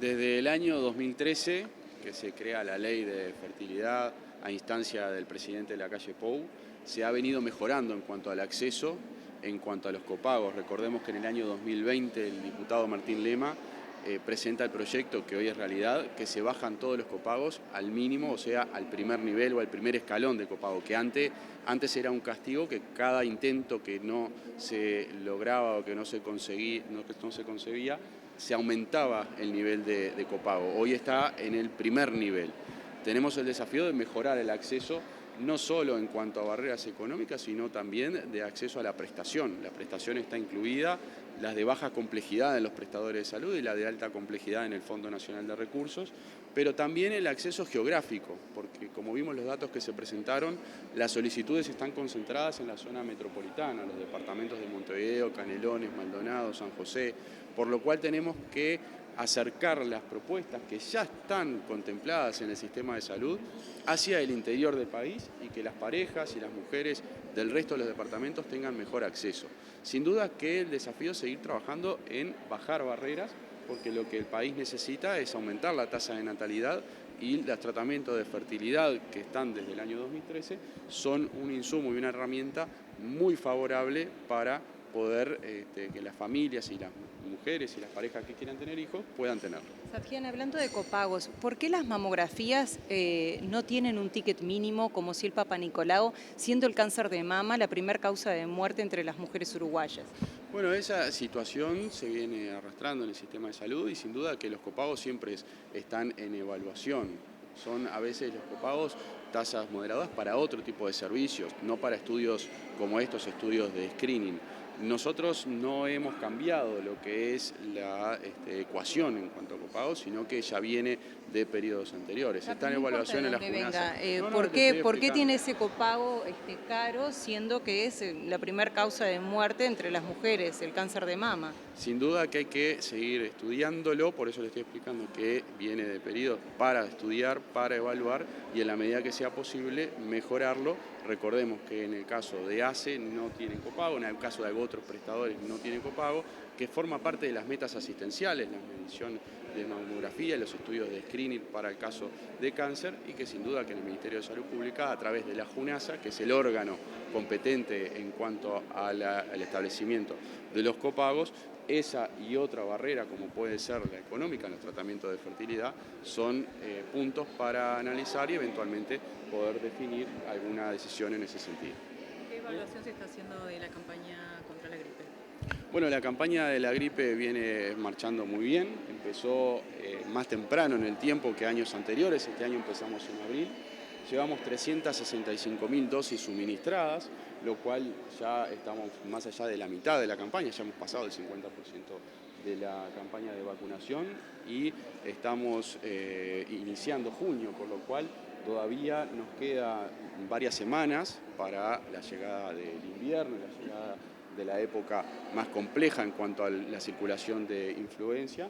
Desde el año 2013, que se crea la ley de fertilidad a instancia del presidente de la calle Pou, se ha venido mejorando en cuanto al acceso, en cuanto a los copagos. Recordemos que en el año 2020 el diputado Martín Lema presenta el proyecto que hoy es realidad, que se bajan todos los copagos al mínimo, o sea, al primer nivel o al primer escalón de copago, que antes era un castigo que cada intento que no se lograba o que no se concebía, se aumentaba el nivel de copago. Hoy está en el primer nivel. Tenemos el desafío de mejorar el acceso, no solo en cuanto a barreras económicas, sino también de acceso a la prestación. La prestación está incluida, las de baja complejidad en los prestadores de salud y la de alta complejidad en el Fondo Nacional de Recursos, pero también el acceso geográfico, porque como vimos los datos que se presentaron, las solicitudes están concentradas en la zona metropolitana, los departamentos de Montevideo, Canelones, Maldonado, San José, por lo cual tenemos que acercar las propuestas que ya están contempladas en el sistema de salud hacia el interior del país y que las parejas y las mujeres del resto de los departamentos tengan mejor acceso. Sin duda que el desafío es seguir trabajando en bajar barreras, porque lo que el país necesita es aumentar la tasa de natalidad y los tratamientos de fertilidad que están desde el año 2013 son un insumo y una herramienta muy favorable para poder que las familias y las mujeres y las parejas que quieran tener hijos puedan tenerlo. Satjian, hablando de copagos, ¿por qué las mamografías no tienen un ticket mínimo como si el Papa Nicolau, siendo el cáncer de mama la primera causa de muerte entre las mujeres uruguayas? Bueno, esa situación se viene arrastrando en el sistema de salud y sin duda que los copagos siempre están en evaluación. Son a veces los copagos tasas moderadas para otro tipo de servicios, no para estudios como estos estudios de screening. Nosotros no hemos cambiado lo que es la ecuación en cuanto a copagos, sino que ya viene de periodos anteriores. Está en evaluación en la JUNASA. ¿Por qué tiene ese copago caro, siendo que es la primera causa de muerte entre las mujeres, el cáncer de mama? Sin duda que hay que seguir estudiándolo, por eso le estoy explicando que viene de periodos para estudiar, para evaluar y en la medida que sea posible mejorarlo. Recordemos que en el caso de ACE no tienen copago, en el caso de otros prestadores no tienen copago, que forma parte de las metas asistenciales, la medición de mamografía y los estudios de screening para el caso de cáncer y que sin duda que en el Ministerio de Salud Pública, a través de la JUNASA, que es el órgano competente en cuanto al establecimiento de los copagos, esa y otra barrera, como puede ser la económica en los tratamientos de fertilidad, son puntos para analizar y eventualmente poder definir alguna decisión en ese sentido. ¿Qué evaluación se está haciendo de la campaña contra la gripe? Bueno, la campaña de la gripe viene marchando muy bien, empezó más temprano en el tiempo que años anteriores, este año empezamos en abril. Llevamos 365.000 dosis suministradas, lo cual ya estamos más allá de la mitad de la campaña, ya hemos pasado el 50% de la campaña de vacunación y estamos iniciando junio, por lo cual todavía nos queda varias semanas para la llegada del invierno, la llegada de la época más compleja en cuanto a la circulación de influenza,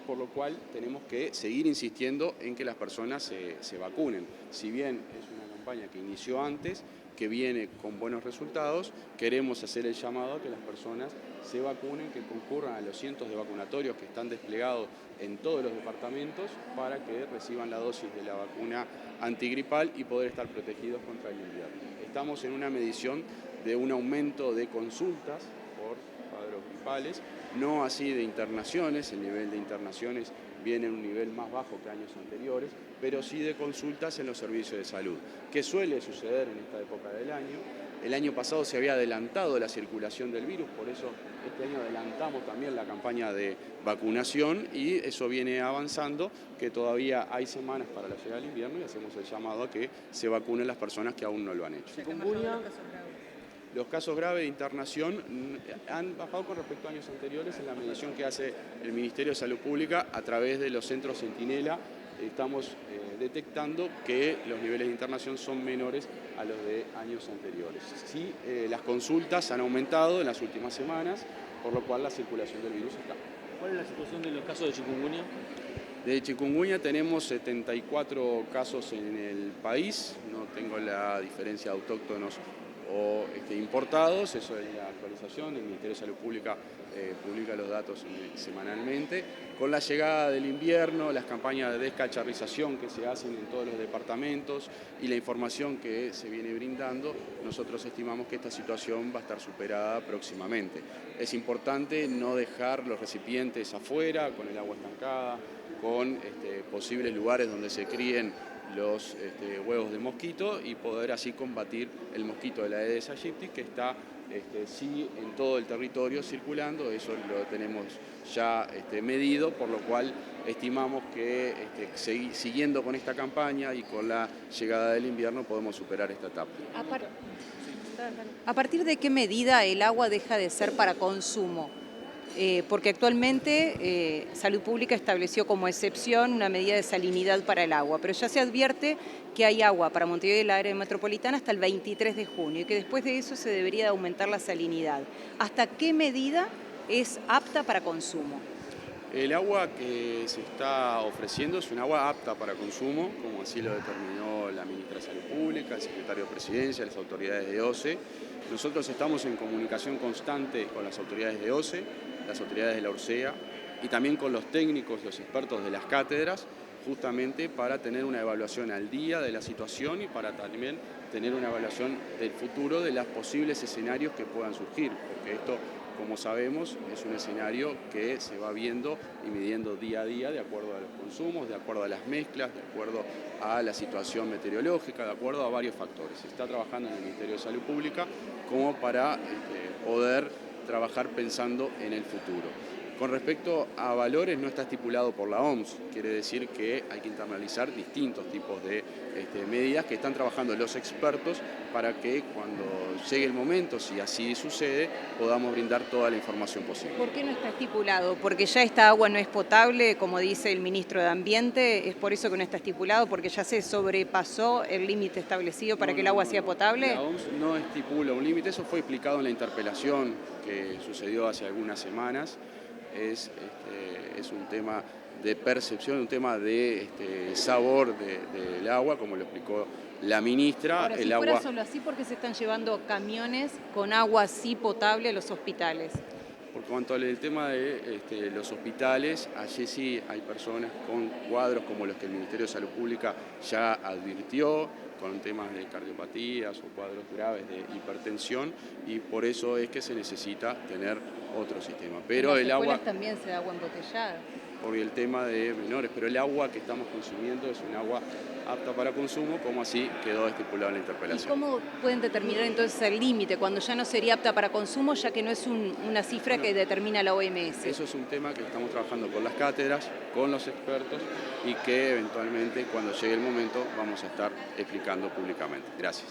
por lo cual tenemos que seguir insistiendo en que las personas se vacunen. Si bien es una campaña que inició antes, que viene con buenos resultados, queremos hacer el llamado a que las personas se vacunen, que concurran a los cientos de vacunatorios que están desplegados en todos los departamentos para que reciban la dosis de la vacuna antigripal y poder estar protegidos contra el invierno. Estamos en una medición de un aumento de consultas por cuadros gripales, no así de internaciones, el nivel de internaciones viene en un nivel más bajo que años anteriores, pero sí de consultas en los servicios de salud, que suele suceder en esta época del año. El año pasado se había adelantado la circulación del virus, por eso este año adelantamos también la campaña de vacunación y eso viene avanzando, que todavía hay semanas para la llegada del invierno y hacemos el llamado a que se vacunen las personas que aún no lo han hecho. Los casos graves de internación han bajado con respecto a años anteriores en la medición que hace el Ministerio de Salud Pública a través de los centros Centinela. Estamos detectando que los niveles de internación son menores a los de años anteriores. Sí, las consultas han aumentado en las últimas semanas, por lo cual la circulación del virus está. ¿Cuál es la situación de los casos de chikungunya? De chikungunya tenemos 74 casos en el país, no tengo la diferencia de autóctonos o importados, eso es la actualización, el Ministerio de Salud Pública publica los datos semanalmente. Con la llegada del invierno, las campañas de descacharrización que se hacen en todos los departamentos y la información que se viene brindando, nosotros estimamos que esta situación va a estar superada próximamente. Es importante no dejar los recipientes afuera, con el agua estancada, con posibles lugares donde se críen los huevos de mosquito y poder así combatir el mosquito de la Aedes aegypti que está sí en todo el territorio circulando. Eso lo tenemos ya medido, por lo cual estimamos que siguiendo con esta campaña y con la llegada del invierno podemos superar esta etapa. ¿A partir de qué medida el agua deja de ser para consumo? Porque actualmente Salud Pública estableció como excepción una medida de salinidad para el agua, pero ya se advierte que hay agua para Montevideo y la área metropolitana hasta el 23 de junio y que después de eso se debería de aumentar la salinidad. ¿Hasta qué medida es apta para consumo? El agua que se está ofreciendo es un agua apta para consumo, como así lo determinó la ministra de Salud Pública, el secretario de Presidencia, las autoridades de OCE. Nosotros estamos en comunicación constante con las autoridades de OCE, las autoridades de la Orsea y también con los técnicos, los expertos de las cátedras, justamente para tener una evaluación al día de la situación y para también tener una evaluación del futuro de los posibles escenarios que puedan surgir, porque esto, como sabemos, es un escenario que se va viendo y midiendo día a día de acuerdo a los consumos, de acuerdo a las mezclas, de acuerdo a la situación meteorológica, de acuerdo a varios factores. Se está trabajando en el Ministerio de Salud Pública como para poder trabajar pensando en el futuro. Con respecto a valores, no está estipulado por la OMS, quiere decir que hay que internalizar distintos tipos de medidas que están trabajando los expertos para que cuando llegue el momento, si así sucede, podamos brindar toda la información posible. ¿Por qué no está estipulado? ¿Porque ya esta agua no es potable, como dice el ministro de Ambiente? ¿Es por eso que no está estipulado? ¿Porque ya se sobrepasó el límite establecido para que el agua sea potable? La OMS no estipula un límite, eso fue explicado en la interpelación que sucedió hace algunas semanas. Es un tema de percepción, un tema de sabor del agua, como lo explicó la ministra. Ahora, si fuera solo así, ¿por qué se están llevando camiones con agua así potable a los hospitales? Por cuanto al tema de los hospitales, allí sí hay personas con cuadros como los que el Ministerio de Salud Pública ya advirtió, con temas de cardiopatías o cuadros graves de hipertensión, y por eso es que se necesita tener otro sistema. Pero en las escuelas agua también se da agua embotellada. Por el tema de menores, pero el agua que estamos consumiendo es un agua apta para consumo, como así quedó estipulado en la ¿Y interpelación. cómo pueden determinar entonces el límite cuando ya no sería apta para consumo, ya que no es una cifra que determina la OMS? Eso es un tema que estamos trabajando con las cátedras, con los expertos y que eventualmente cuando llegue el momento vamos a estar explicando públicamente. Gracias.